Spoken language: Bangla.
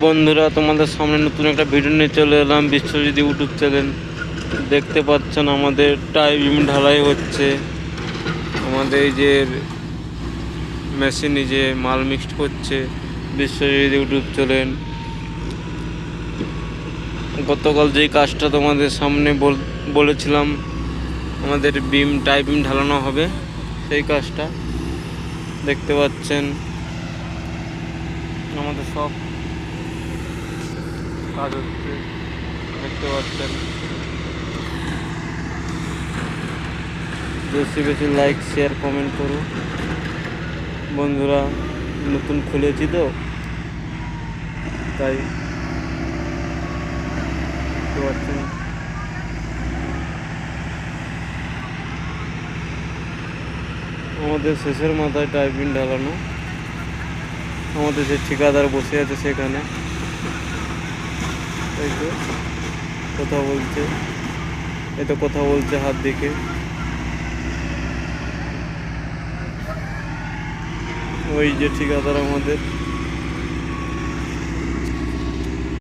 বন্ধুরা, তোমাদের সামনে নতুন একটা ভিডিও নিয়ে চলে এলাম। Biswajit YouTube channel. দেখতে পাচ্ছেন আমাদের টাই বিম ঢালাই হচ্ছে। আমাদের এই যে মেশিনে যে মাল মিক্সড করছে বিশ্বজিৎ ইউটিউব চ্যানেল। গতকাল যেই কাজটা তোমাদের সামনে বলেছিলাম আমাদের টাই বিম ঢালানো হবে, সেই কাজটা দেখতে পাচ্ছেন। আমাদের সব কাজ হচ্ছে, দেখতে পাচ্ছেন। বেশি বেশি লাইক শেয়ার কমেন্ট করুন বন্ধুরা। নতুন খুলেছি তো তাই দেখতে পাচ্ছেন। আমাদের শেষের মাথায় টাইপিং ঢালানো। আমাদের যে ঠিকাদার বসে আছে সেখানে এই তো কথা বলছে, কথা বলছে হাত দিকে। ওই যে ঠিকাদার আমাদের